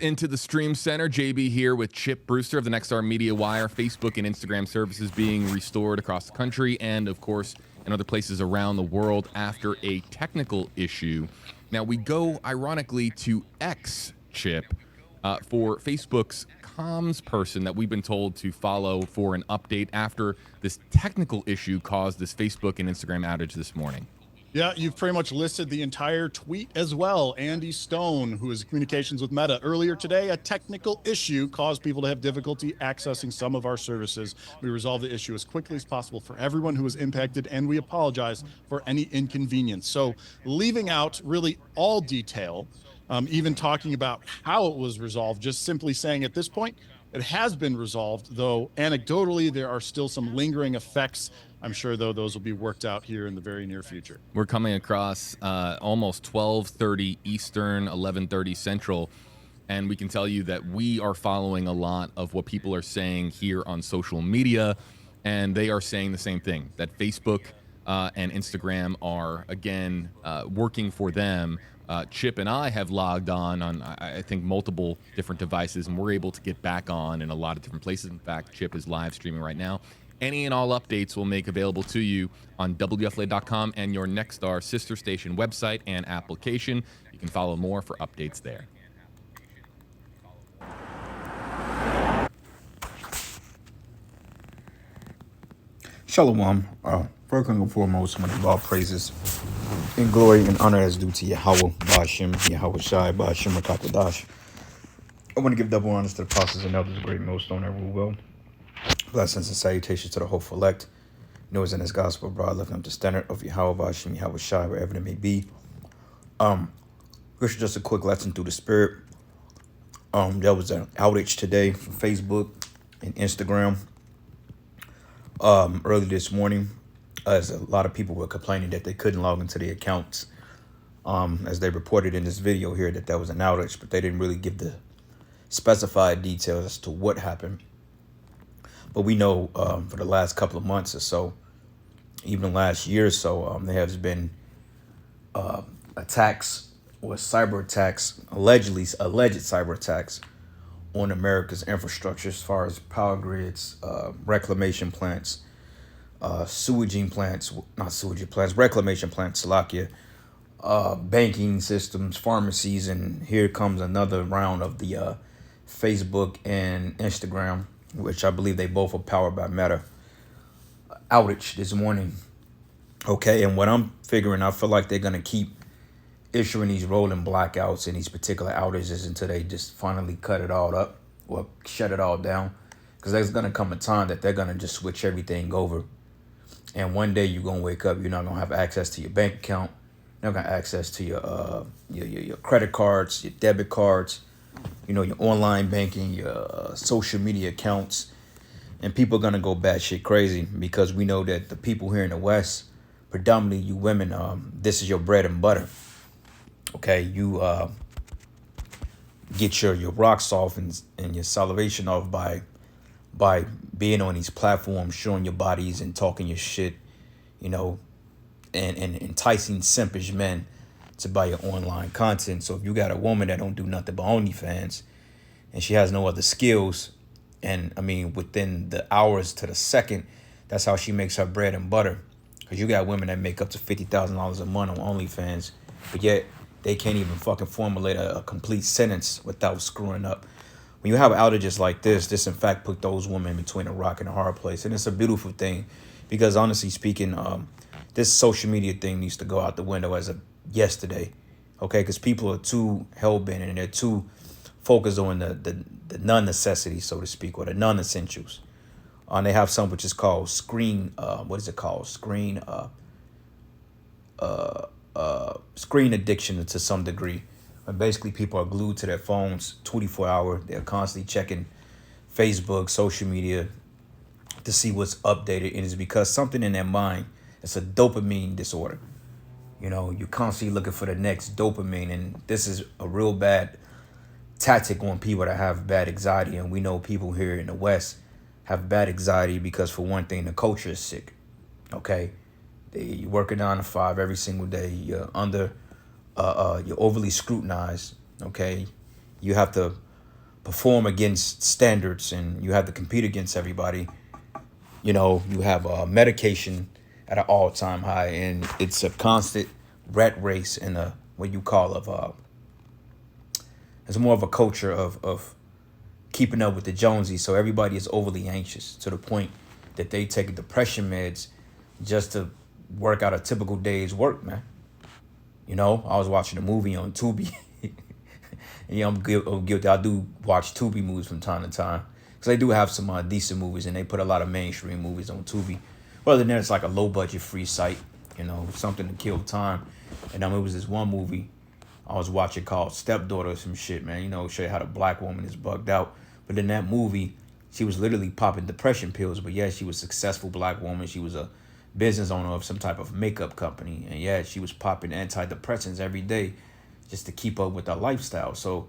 Into the Stream Center, JB here with Chip Brewster of the Nexstar Media Wire. Facebook and Instagram services being restored across the country and, of course, in other places around the world after a technical issue. Now, we go, ironically, to X, Chip, for Facebook's comms person that we've been told to follow for an update after this technical issue caused this Facebook and Instagram outage this morning. Yeah, you've pretty much listed the entire tweet as well. Andy Stone, who is communications with Meta, earlier today, a technical issue caused people to have difficulty accessing some of our services. We resolved the issue as quickly as possible for everyone who was impacted, and we apologize for any inconvenience. So leaving out really all detail, even talking about how it was resolved, just simply saying at this point, it has been resolved, though anecdotally, there are still some lingering effects. I'm sure, though, those will be worked out here in the very near future. We're coming across almost 12:30 Eastern, 11:30 Central, and we can tell you that we are following a lot of what people are saying here on social media, and they are saying the same thing, that Facebook and Instagram are, again, working for them. Chip and I have logged on, I think, multiple different devices, and we're able to get back on in a lot of different places. In fact, Chip is live streaming right now. Any and all updates we'll make available to you on WFLA.com and your Nexstar sister station website and application. You can follow more for updates there. Shalom. First and foremost, I want to give all praises and glory and honor as due to Yahweh, Ba'ashem, Yahweh Shai, Ba'ashem, Rakakadash. I want to give double honors to the apostles and elders, great millstone that rule well. Blessings and salutations to the hopeful elect. Noise in this gospel, broad, lifting up the standard of Yahweh, Ba'ashem, Yahweh Shai, wherever it may be. This is just a quick lesson through the spirit. There was an outage today from Facebook and Instagram. Early this morning, as a lot of people were complaining that they couldn't log into their accounts, as they reported in this video here that there was an outage, but they didn't really give the specified details as to what happened. But we know for the last couple of months or so, even last year or so, there has been attacks or cyber attacks, alleged cyber attacks on America's infrastructure as far as power grids, reclamation plants, reclamation plants, Slovakia, banking systems, pharmacies, and here comes another round of the Facebook and Instagram, which I believe they both are powered by Meta, outage this morning. Okay, and what I'm figuring, I feel like they're going to keep issuing these rolling blackouts and these particular outages until they just finally cut it all up or shut it all down. Because there's going to come a time that they're going to just switch everything over. And one day you're going to wake up, you're not going to have access to your bank account. You're not going to have access to your credit cards, your debit cards, your online banking, your social media accounts. And people are going to go batshit crazy because we know that the people here in the West, predominantly you women, this is your bread and butter. Okay, you get your rocks off and your salivation off by being on these platforms, showing your bodies and talking your shit, and enticing simpish men to buy your online content. So if you got a woman that don't do nothing but OnlyFans and she has no other skills, and I mean within the hours to the second, that's how she makes her bread and butter. Because you got women that make up to $50,000 a month on OnlyFans, but yet they can't even fucking formulate a complete sentence without screwing up. When you have outages like this in fact put those women between a rock and a hard place. And it's a beautiful thing because honestly speaking, this social media thing needs to go out the window as of yesterday. Okay, because people are too hell-bent and they're too focused on the non-necessities, so to speak, or the non-essentials. They have something which is called screen addiction to some degree. And basically people are glued to their phones 24 hours. They're constantly checking Facebook, social media to see what's updated. And it's because something in their mind, it's a dopamine disorder. You're constantly looking for the next dopamine. And this is a real bad tactic on people that have bad anxiety. And we know people here in the West have bad anxiety because, for one thing, the culture is sick. Okay? You work a 9 to 5 every single day. You're overly scrutinized. Okay, you have to perform against standards and you have to compete against everybody. You have medication at an all-time high, and it's a constant rat race and a what you call of it's more of a culture of keeping up with the Jonesies. So everybody is overly anxious to the point that they take depression meds just to work out a typical day's work, man. I was watching a movie on Tubi. Yeah, I'm guilty. I do watch Tubi movies from time to time because they do have some decent movies, and they put a lot of mainstream movies on Tubi. Other than that, it's like a low budget free site, something to kill time. And it was this one movie I was watching called Stepdaughter or some shit, man. Show you how the black woman is bugged out. But in that movie, she was literally popping depression pills. But yeah, she was a successful black woman. She was a business owner of some type of makeup company. And yeah, she was popping antidepressants every day just to keep up with her lifestyle. So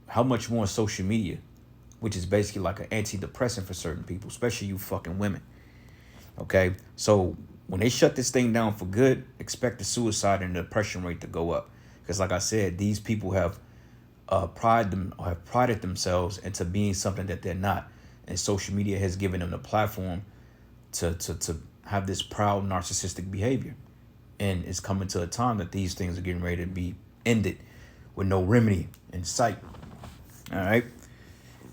how much more social media, which is basically like an antidepressant for certain people, especially you fucking women. Okay, so when they shut this thing down for good, expect the suicide and the depression rate to go up. Because like I said, these people have prided themselves into being something that they're not. And social media has given them the platform to have this proud narcissistic behavior. And it's coming to a time that these things are getting ready to be ended with no remedy in sight. All right.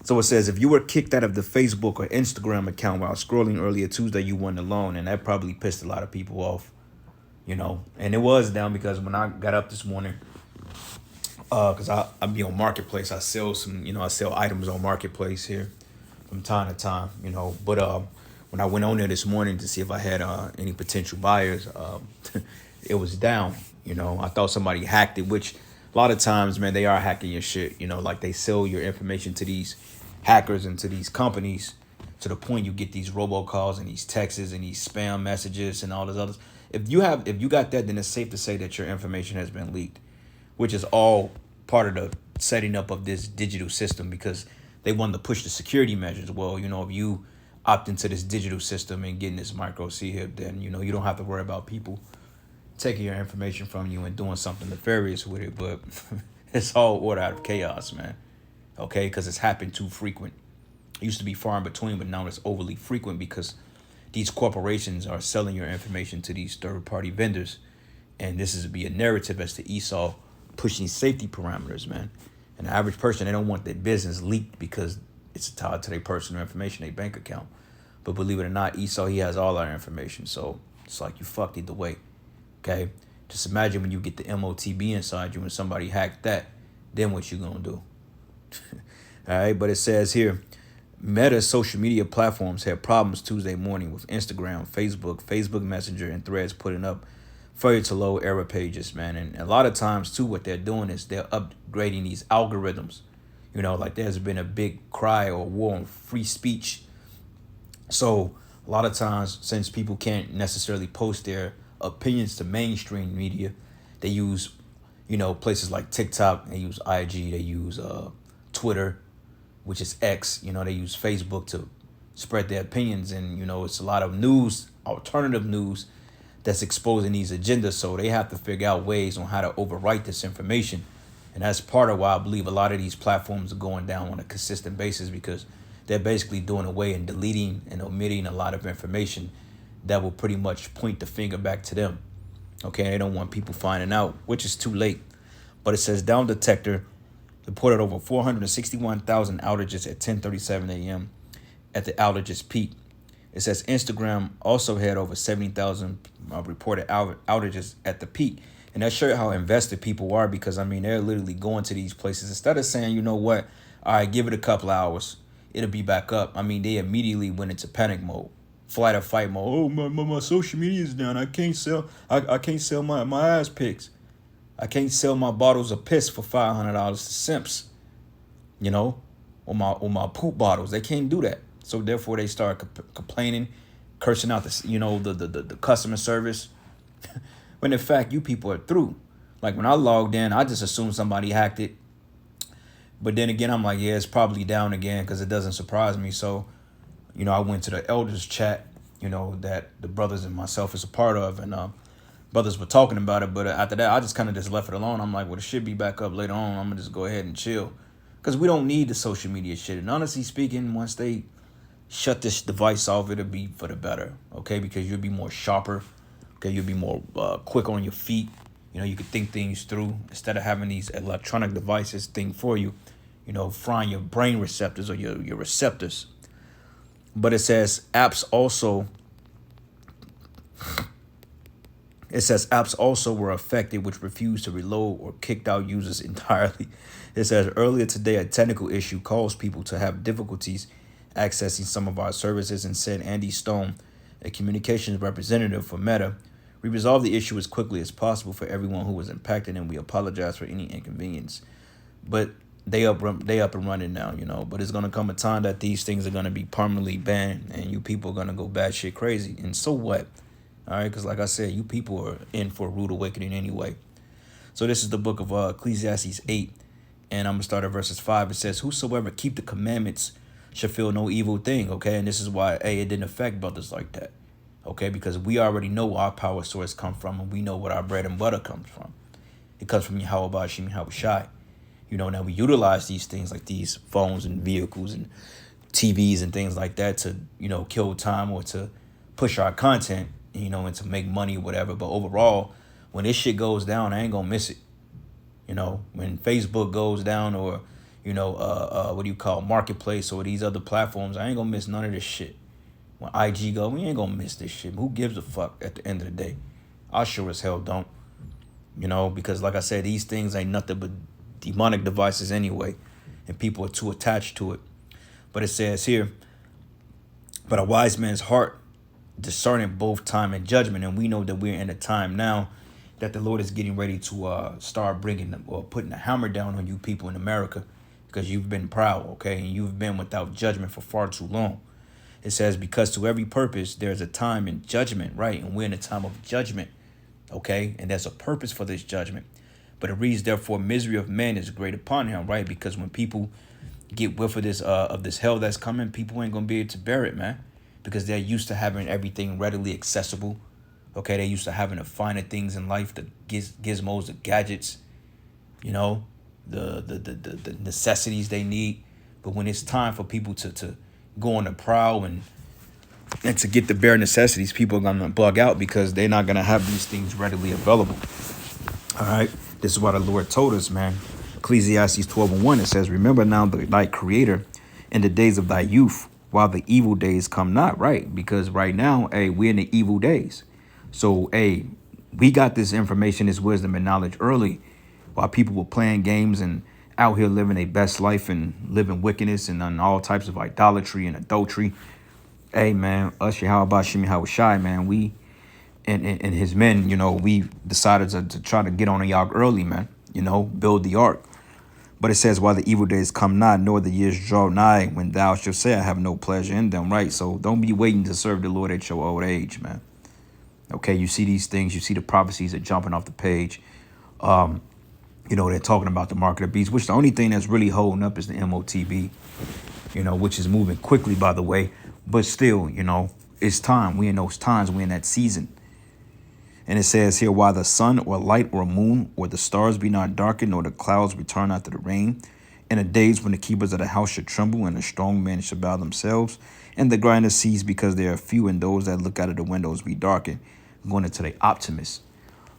So it says, if you were kicked out of the Facebook or Instagram account while scrolling earlier Tuesday, you weren't alone. And that probably pissed a lot of people off, And it was down because when I got up this morning, because I be on Marketplace, I sell I sell items on Marketplace here from time to time, But when I went on there this morning to see if I had any potential buyers, it was down. I thought somebody hacked it, which a lot of times, man, they are hacking your shit. Like they sell your information to these hackers and to these companies to the point you get these robocalls and these texts and these spam messages and all this others. If you got that, then it's safe to say that your information has been leaked, which is all part of the setting up of this digital system because they wanted to push the security measures. Well, if you opt into this digital system and getting this micro C-HIP, then, you don't have to worry about people taking your information from you and doing something nefarious with it. But it's all order out of chaos, man. Okay, because it's happened too frequent. It used to be far in between, but now it's overly frequent because these corporations are selling your information to these third-party vendors. And this is to be a narrative as to Esau pushing safety parameters, man. And the average person, they don't want their business leaked because it's tied to their personal information, their bank account. But believe it or not, Esau, he has all our information. So it's like you fucked either way. Okay? Just imagine when you get the MOTB inside you and somebody hacked that, then what you gonna do? All right, but it says here, Meta social media platforms had problems Tuesday morning with Instagram, Facebook Messenger, and Threads putting up failure to load error pages, man. And a lot of times, too, what they're doing is they're upgrading these algorithms. Like there's been a big cry or war on free speech. So a lot of times, since people can't necessarily post their opinions to mainstream media, they use, places like TikTok, they use IG, they use Twitter, which is X, they use Facebook to spread their opinions. And, it's a lot of news, alternative news that's exposing these agendas. So they have to figure out ways on how to overwrite this information. And that's part of why I believe a lot of these platforms are going down on a consistent basis because they're basically doing away and deleting and omitting a lot of information that will pretty much point the finger back to them. Okay, they don't want people finding out, which is too late. But it says Down Detector reported over 461,000 outages at 10:37 a.m. at the outages peak. It says Instagram also had over 70,000 reported outages at the peak. And that shows how invested people are because, they're literally going to these places. Instead of saying, you know what, all right, give it a couple hours, it'll be back up. They immediately went into panic mode, flight or fight mode. Oh, my social media is down. I can't sell my ass pics. I can't sell my bottles of piss for $500 to simps, or my poop bottles. They can't do that. So therefore, they start complaining, cursing out the customer service. When in fact, you people are through. Like when I logged in, I just assumed somebody hacked it. But then again, I'm like, yeah, it's probably down again because it doesn't surprise me. So, I went to the elders chat, that the brothers and myself is a part of, and brothers were talking about it. But after that, I just kind of just left it alone. I'm like, well, it should be back up later on. I'm gonna just go ahead and chill. because we don't need the social media shit. And honestly speaking, once they shut this device off, it'll be for the better, okay? Because you'll be more sharper, okay? You'll be more quick on your feet. You know, you can think things through instead of having these electronic devices think for you, you know, frying your brain receptors or your receptors. But it says apps also were affected, which refused to reload or kicked out users entirely. It says earlier today, a technical issue caused people to have difficulties accessing some of our services, and said Andy Stone, a communications representative for Meta. We resolved the issue as quickly as possible for everyone who was impacted, and we apologize for any inconvenience. But they up and running now, you know. But it's gonna come a time that these things are gonna be permanently banned, and you people are gonna go batshit crazy. And so what? All right, because like I said, you people are in for a rude awakening anyway. So this is the book of Ecclesiastes 8, and I'm going to start at verses 5. It says, whosoever keep the commandments shall feel no evil thing, okay? And this is why, it didn't affect brothers like that, okay? Because we already know where our power source come from, and we know what our bread and butter comes from. It comes from Yahweh Bashim Yahweh Shai. You know, now we utilize these things like these phones and vehicles and TVs and things like that to, you know, kill time or to push our content, you know, and to make money or whatever. But overall, when this shit goes down, I ain't gonna miss it. You know, when Facebook goes down, or, you know, what do you call Marketplace or these other platforms, I ain't gonna miss none of this shit. When IG go, we ain't gonna miss this shit. Who gives a fuck at the end of the day? I sure as hell don't. You know, because like I said, these things ain't nothing but demonic devices anyway, and people are too attached to it. But it says here, but a wise man's heart discerning both time and judgment. And we know that we're in a time now that the Lord is getting ready to start bringing them, or putting a hammer down on you people in America, because you've been proud, okay, and you've been without judgment for far too long. It says, because to every purpose there's a time in judgment, right? And we're in a time of judgment, okay, and there's a purpose for this judgment. But it reads, therefore misery of man is great upon him, right? Because when people get whiff of this hell that's coming, people ain't gonna be able to bear it, man, because they're used to having everything readily accessible. Okay, they're used to having the finer things in life, the gizmos, the gadgets, you know, the necessities they need. But when it's time for people to go on the prowl and to get the bare necessities, people are gonna bug out because they're not gonna have these things readily available. All right, this is what the Lord told us, man. Ecclesiastes 12:1, it says, remember now thy creator in the days of thy youth, while the evil days come not, right? Because right now, we're in the evil days. So, we got this information, this wisdom and knowledge early, while people were playing games and out here living their best life and living wickedness and on all types of idolatry and adultery. Hey, man, us Yahweh Shimi Hawashai, man, we and his men, you know, we decided to try to get on a yacht early, man, you know, build the ark. But it says, while the evil days come not, nor the years draw nigh, when thou shalt say, I have no pleasure in them, right? So don't be waiting to serve the Lord at your old age, man. Okay, you see these things, you see the prophecies are jumping off the page. You know, they're talking about the mark of the beast, which the only thing that's really holding up is the MOTB, you know, which is moving quickly, by the way. But still, you know, it's time. We're in those times. We're in that season. And it says here, while the sun or light or moon or the stars be not darkened, nor the clouds return after the rain, in the days when the keepers of the house should tremble, and the strong men should bow themselves, and the grinders cease, because there are few, and those that look out of the windows be darkened, going into the optimists.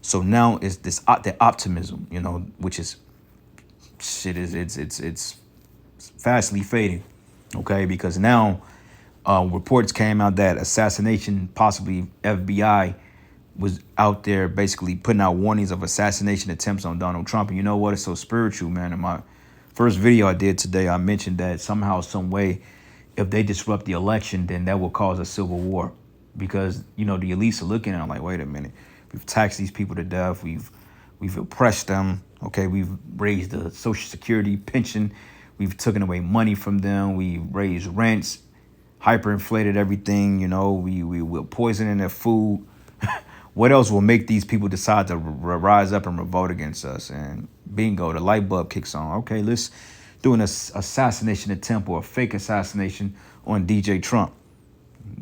So now it's this the optimism, you know, which is shit is it's fastly fading, okay? Because now reports came out that assassination, possibly FBI, was out there basically putting out warnings of assassination attempts on Donald Trump. And you know what? It's so spiritual, man. In my first video I did today, I mentioned that somehow, some way, if they disrupt the election, then that will cause a civil war. Because, you know, the elites are looking at it like, wait a minute, we've taxed these people to death. We've oppressed them. Okay, we've raised the Social Security pension. We've taken away money from them. We raised rents, hyperinflated everything. You know, we're poisoning their food. What else will make these people decide to rise up and revolt against us? And bingo, the light bulb kicks on. Okay, let's do an assassination attempt or a fake assassination on DJ Trump.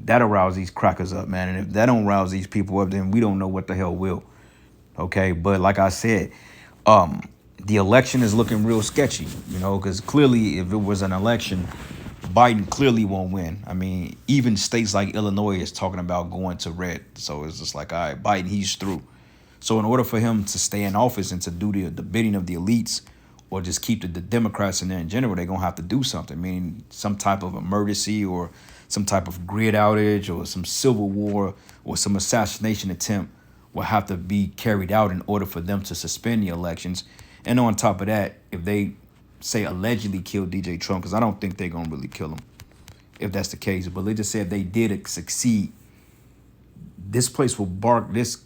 That'll rouse these crackers up, man. And if that don't rouse these people up, then we don't know what the hell will. Okay, but like I said, the election is looking real sketchy, because clearly if it was an election, Biden clearly won't win. I mean, even states like Illinois is talking about going to red. So it's just like, all right, Biden, he's through. So in order for him to stay in office and to do the bidding of the elites or just keep the Democrats in there in general, they're going to have to do something, meaning some type of emergency or some type of grid outage or some civil war or some assassination attempt will have to be carried out in order for them to suspend the elections. And on top of that, if they say allegedly killed DJ Trump, because I don't think they're going to really kill him if that's the case, but let's just say if they did succeed, this place will bark, this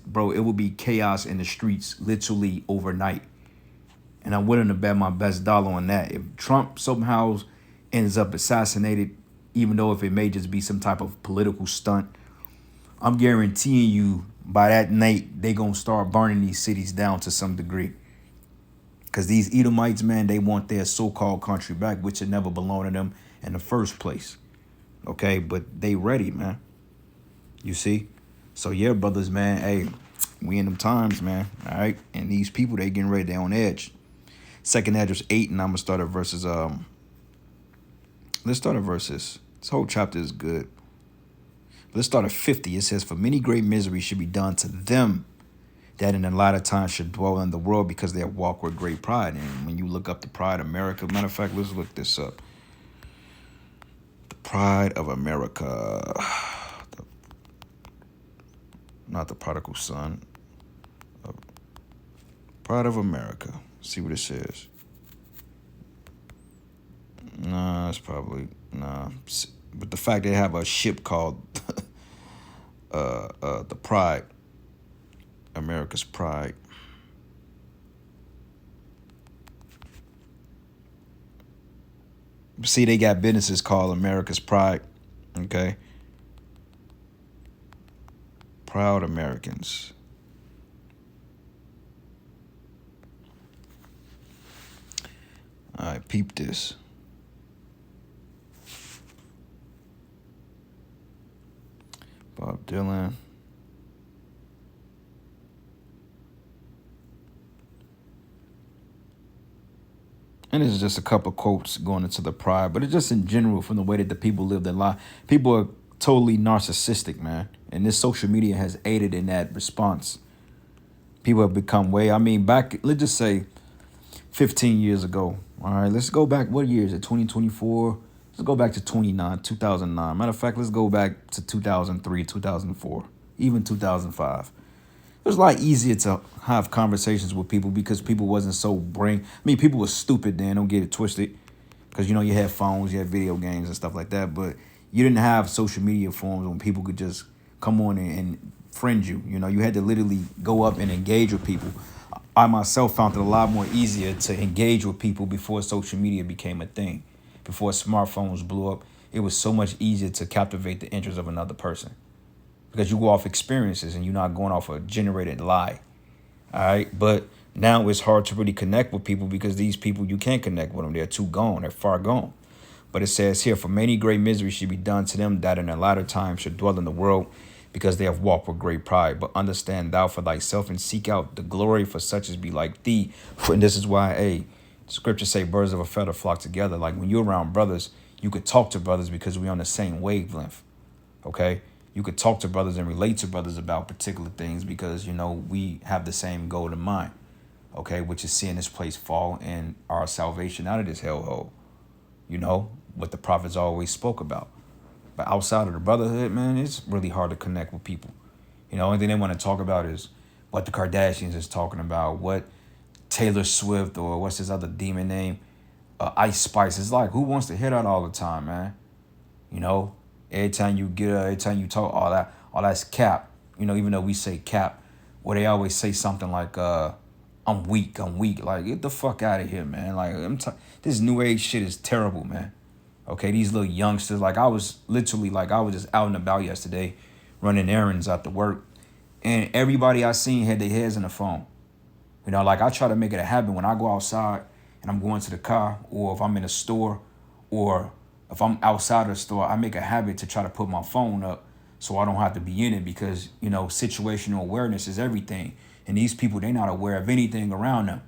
bro, it will be chaos in the streets literally overnight. And I'm willing to bet my best dollar on that. If Trump somehow ends up assassinated, even though if it may just be some type of political stunt, I'm guaranteeing you by that night, they going to start burning these cities down to some degree. Because these Edomites, man, they want their so-called country back, which had never belonged to them in the first place. Okay, but they ready, man. You see? So, yeah, brothers, man, hey, we in them times, man, all right? And these people, they getting ready, they on edge. Second address 8, and I'm going to start at verses, let's start at verses. This whole chapter is good. Let's start at 50. It says, for many great miseries should be done to them that in the latter time should dwell in the world because they walk with great pride. And when you look up the Pride of America, matter of fact, let's look this up. The Pride of America. Not the Prodigal Son. Pride of America. See what it says. Nah, it's probably, nah. But the fact they have a ship called the Pride, America's Pride. See, they got businesses called America's Pride. Okay. Proud Americans. All right, peep this. Bob Dylan. And this is just a couple of quotes going into the pride, but it's just in general from the way that the people live their life. People are totally narcissistic, man. And this social media has aided in that response. People have become back, let's just say 15 years ago. All right, let's go back. What year is it? 2024? Let's go back to 2009. Matter of fact, let's go back to 2003, 2004, even 2005. It was a lot easier to have conversations with people because people wasn't so people were stupid then, don't get it twisted. Because, you had phones, you had video games and stuff like that. But you didn't have social media forums when people could just come on and friend you. You had to literally go up and engage with people. I myself found it a lot more easier to engage with people before social media became a thing. Before smartphones blew up, it was so much easier to captivate the interest of another person. Because you go off experiences and you're not going off a generated lie. All right. But now it's hard to really connect with people because these people, you can't connect with them. They're too gone. They're far gone. But it says here, for many great misery should be done to them that in the latter time should dwell in the world because they have walked with great pride. But understand thou for thyself and seek out the glory for such as be like thee. And this is why, the scriptures say birds of a feather flock together. Like when you're around brothers, you could talk to brothers because we're on the same wavelength. Okay. You could talk to brothers and relate to brothers about particular things because, we have the same goal in mind, okay, which is seeing this place fall and our salvation out of this hellhole, what the prophets always spoke about. But outside of the brotherhood, man, it's really hard to connect with people. Only thing they want to talk about is what the Kardashians is talking about, what Taylor Swift or what's his other demon name, Ice Spice. It's like, who wants to hear that all the time, man? Every time you talk, all that's cap. Even though we say cap, where they always say something like, I'm weak. Like, get the fuck out of here, man. Like, this new age shit is terrible, man. Okay, these little youngsters, I was just out and about yesterday, running errands after work, and everybody I seen had their heads in the phone. I try to make it a habit when I go outside and I'm going to the car, or if I'm in a store, or if I'm outside of the store, I make a habit to try to put my phone up so I don't have to be in it because, situational awareness is everything. And these people, they're not aware of anything around them.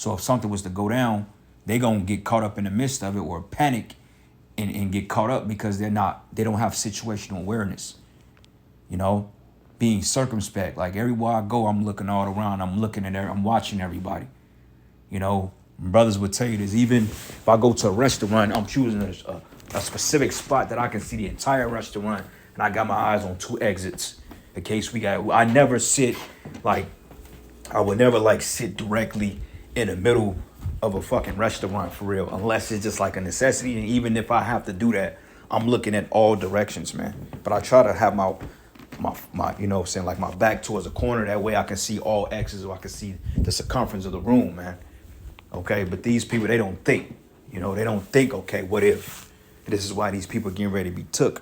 So if something was to go down, they gonna get caught up in the midst of it or panic and get caught up because they don't have situational awareness. You know, being circumspect. Like everywhere I go, I'm looking all around. I'm watching everybody. You know, brothers would tell you this. Even if I go to a restaurant, I'm choosing a specific spot that I can see the entire restaurant, and I got my eyes on 2 exits in case I never sit like, I would never like sit directly in the middle of a fucking restaurant for real, unless it's just like a necessity. And even if I have to do that, I'm looking at all directions, man. But I try to have my you know what I'm saying, like my back towards the corner. That way I can see all X's, or I can see the circumference of the room, man. Okay, but these people, they don't think. You know, they don't think, okay, what if? This is why these people are getting ready to be took.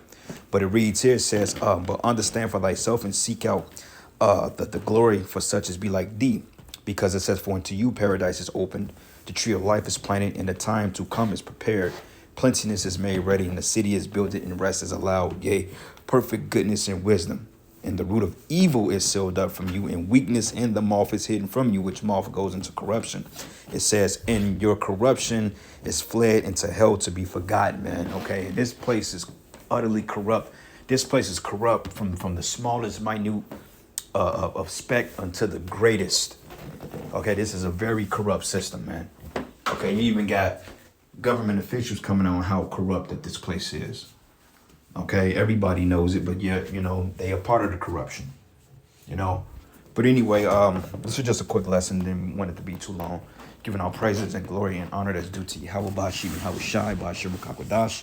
But it reads here, it says, but understand for thyself and seek out the glory for such as be like thee. Because it says, for unto you paradise is opened, the tree of life is planted, and the time to come is prepared. Plentiness is made ready, and the city is built, and rest is allowed. Yea, perfect goodness and wisdom. And the root of evil is sealed up from you, and weakness in the moth is hidden from you, which moth goes into corruption. It says, and your corruption is fled into hell to be forgotten, man. Okay, and this place is utterly corrupt. This place is corrupt from the smallest minute of speck unto the greatest. Okay, this is a very corrupt system, man. Okay, you even got government officials coming on how corrupt that this place is. Okay, everybody knows it, but yet, you know, they are part of the corruption, you know. But anyway, this is just a quick lesson. Didn't want it to be too long. Giving all praises and glory and honor that's due to Yahweh Bashim, Yahweh Shai, Bashir Bakakwadash.